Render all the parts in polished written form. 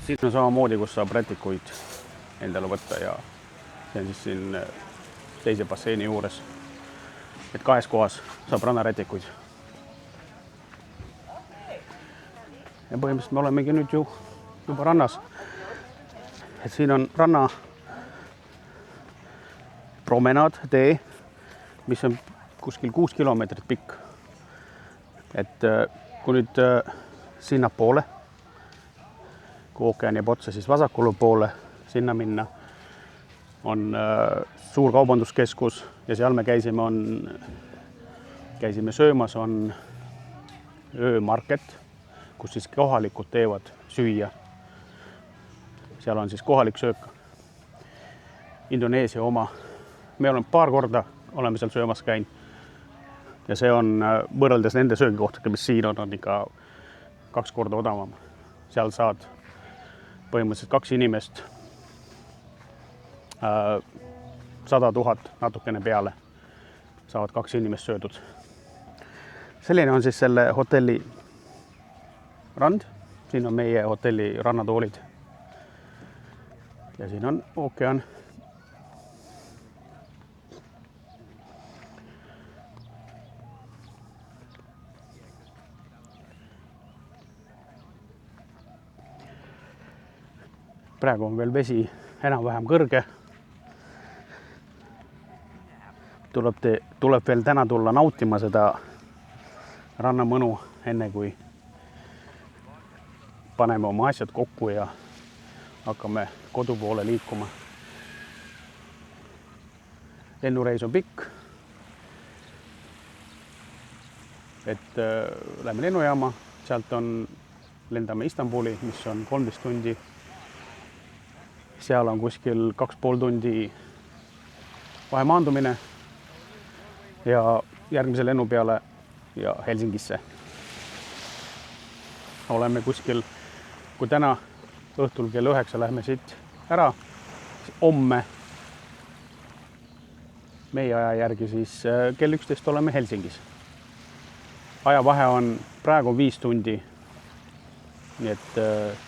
Siin on samamoodi, kus saab rätikuid endale võtta ja see on siis siin teise basseini juures. Et 2 kohas saab rannarätikuid. Ja põhimõtteliselt me olemegi nüüd juba rannas. Et siin on ranna promenaad tee, mis on kuskil 6 kilomeetrit pikk. Et kui nüüd sinna poole, kui ookean jääb otsa, siis vasakule poole sinna minna, on suur kaubanduskeskus ja seal me käisime söömas, on öömarket, kus siis kohalikud teevad süüa. Seal on siis kohalik söök, Indoneesia oma. Me oleme paar korda seal söömas käinud ja see on võrreldes nende söögikohtadega, mis siin on ikka 2 korda odavam. Seal saad põhimõtteliselt 2 inimest 100 000 natukene peale saavad 2 inimest söödud. Selline on siis selle hotelli rand. Siin on meie hotelli rannatoolid. Ja siin on ookean. Praegu on veel vesi enam-vähem kõrge. Tuleb veel täna tulla nautima seda rannamõnu, enne kui paneme oma asjad kokku ja hakkame kodu poole liikuma. Lennureis on pikk. Et lähme lennujaama, sealt lendame Istanbuli, mis on 13 tundi. Seal on kuskil 2,5 tundi vahemaandumine ja järgmise lennu peale ja Helsingisse. Oleme kuskil, kui täna õhtul kell 9 lähme siit ära, homme meie aja järgi siis kell 11 oleme Helsingis. Ajavahe on praegu 5 tundi, nii et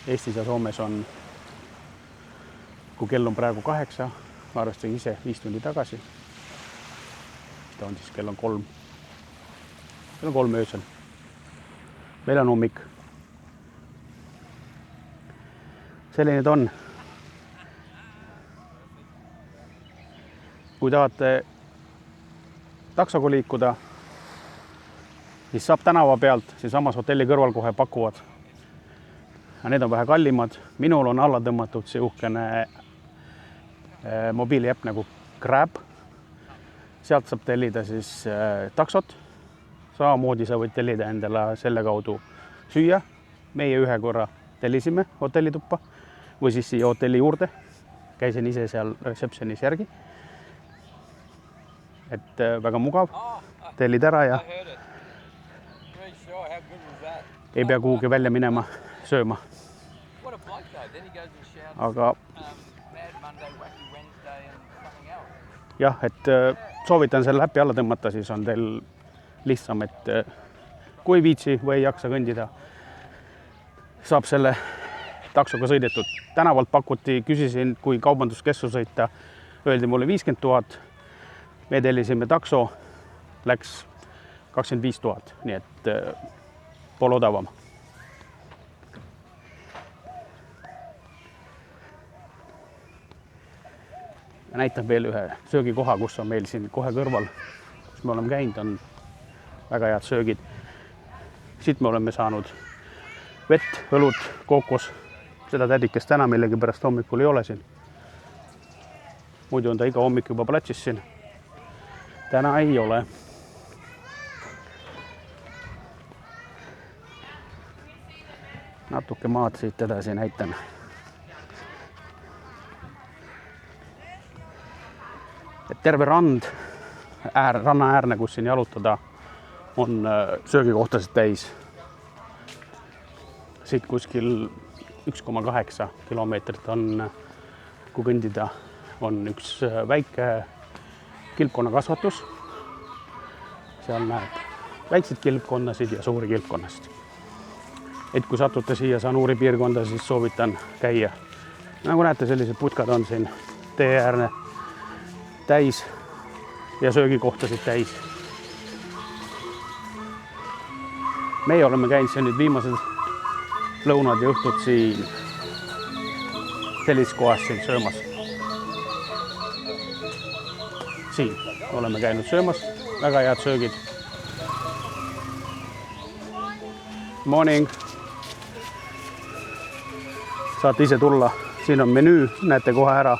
Eestis ja Soomes on, kui kell on praegu 8, arvestage ise 5 tundi tagasi. Ta on siis kell on 3. Kell on 3 öösel. Meil on hommik. Selline ta on. Kui tahate taksoga liikuda, siis saab tänava pealt, siis samas hotelli kõrval kohe pakuvad. Ja need on vähe kallimad. Minul on alla tõmmatud siukene mobiiliäpp nagu Grab. Sealt saab tellida siis taksot. Samamoodi sa võid tellida endale selle kaudu süüa. Meie ühe korra tellisime hotellituppa või siis siia hotelli juurde. Käisin ise seal receptionis järgi. Et väga mugav. Tellid ära ja ei pea kuhugi välja minema sööma. Aga jah, et soovitan selle äppi alla tõmmata, siis on teil lihtsam, et kui viitsi või ei jaksa kõndida, saab selle taksoga sõidetud. Tänavalt pakuti, küsisin, kui kaubanduskeskus sõita, öeldi mulle 50 000. Me tellisime takso, läks 25 000, nii et pole odavam. Näitan veel ühe söögikoha, kus on meil siin kohe kõrval, kus me oleme käinud, on väga head söögid. Siit me oleme saanud vett, õlut, kookos. Seda tädikest täna millegi pärast hommikul ei ole siin. Muidu on ta iga hommik juba platsis siin. Täna ei ole. Natuke maad siit edasi näitan. Et terve ranna äärne, kus siin jalutada, on söögikohtasid täis. Siit kuskil 1,8 kilomeetrit on, kui kõndida, on üks väike kilpkonnakasvatus. Seal näeb väikseid kilpkonnasid ja suuri kilpkonnasid. et kui satute siia Sanuuri piirkonda, siis soovitan käia. Nagu näete, sellised putkad on siin tee äärne täis ja söögikohtasid täis. Meie oleme käinud siin nüüd viimased lõunad ja õhtud siin sellises kohas siin söömas. Siin oleme käinud söömas, väga head söögid. Morning. Saate ise tulla, siin on menüü, näete kohe ära.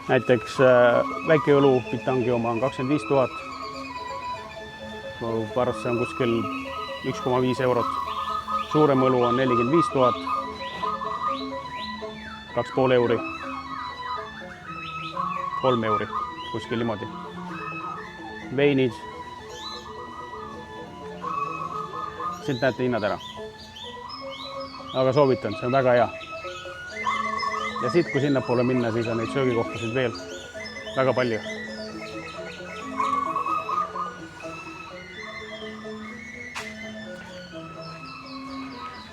Näiteks väike õlu Bitangi oma on 25 000. Pärast see on kuskil 1,5 eurot. Suurem õlu on 45 000. 2,5 euri. 3 euri, kuskil niimoodi. Veinid. Siit näete hinnad ära. Aga soovitan, see on väga hea. Ja siit, kui sinnapoole minna, siis on neid söögikohtasid veel väga palju.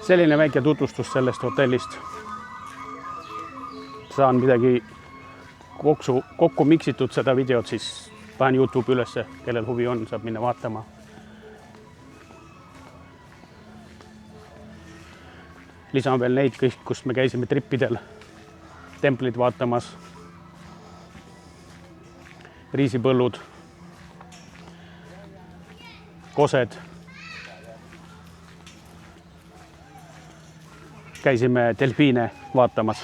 Selline väike tutvustus sellest hotellist. Saan midagi kokku miksitud seda videot, siis panen YouTube ülesse, kellel huvi on, saab minna vaatama. Lisan veel neid kõik, kus me käisime trippidel, templid vaatamas, riisipõllud, kosed. Käisime delfiine vaatamas.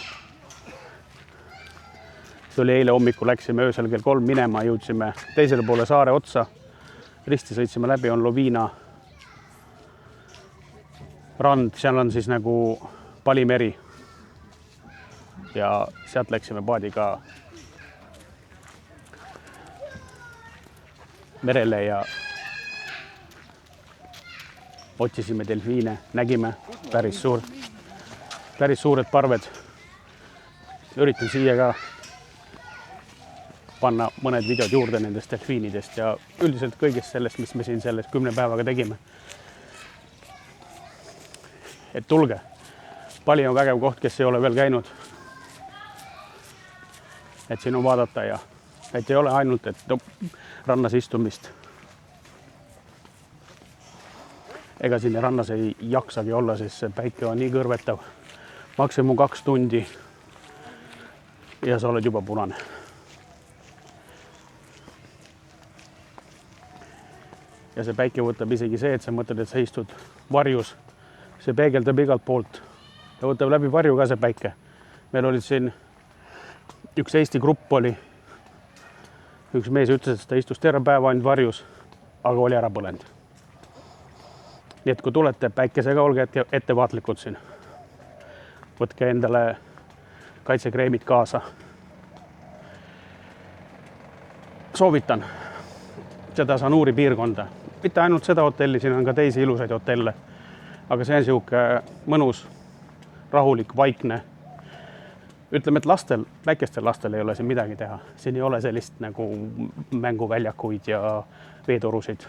See oli eile hommikul, läksime öösel kell 3 minema, jõudsime teisele poole saare otsa. Risti sõitsime läbi, on Loviina rand, seal on siis nagu Palimeri. Ja sealt läksime paadiga merele ja otsisime delfiine, nägime päris suured parved. Üritan siia ka panna mõned videod juurde nendest delfiinidest ja üldiselt kõigest sellest, mis me siin selles 10 päevaga tegime. Et tulge, Pali on vägev koht, kes ei ole veel käinud. Et siin on vaadata ja et ei ole ainult, et rannas istumist. Ega siin rannas ei jaksagi olla, sest see päike on nii kõrvetav. Maksimum 2 tundi ja sa oled juba punane. Ja see päike võtab isegi see, et sa mõtled, et sa istud varjus. See peegeldab igalt poolt ja võtab läbi varju ka see päike. Meil olid siin üks Eesti grupp oli. Üks mees ütles, et ta istus terve päeva ainult varjus, aga oli ära põlenud. Nii et kui tulete päikesega, olge ettevaatlikud siin. Võtke endale kaitsekreemid kaasa. Soovitan seda Sanuuri piirkonda. Mitte ainult seda hotelli, siin on ka teisi ilusaid hotelle. Aga see on sihuke mõnus, rahulik, vaikne. Ütleme, et väikestel lastel ei ole siin midagi teha. Siin ei ole sellist nagu mänguväljakuid ja veetorusid.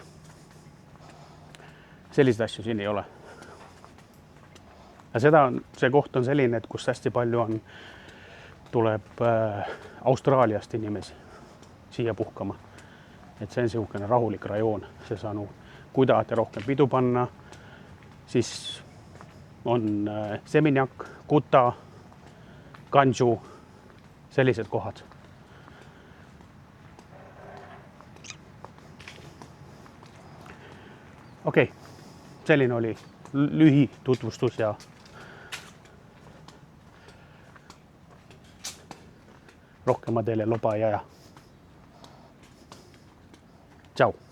Selliseid asju siin ei ole. Ja see koht on selline, et kus hästi palju tuleb Austraaliast inimesi siia puhkama. Et see on siukene rahulik rajoon, see Sanu. Kui tahate rohkem pidu panna, siis on Seminyak, Kuta, Ganju, sellised kohad. Okei, selline oli lühi tutvustus ja rohkem ma teile loba ei aja. Tšau!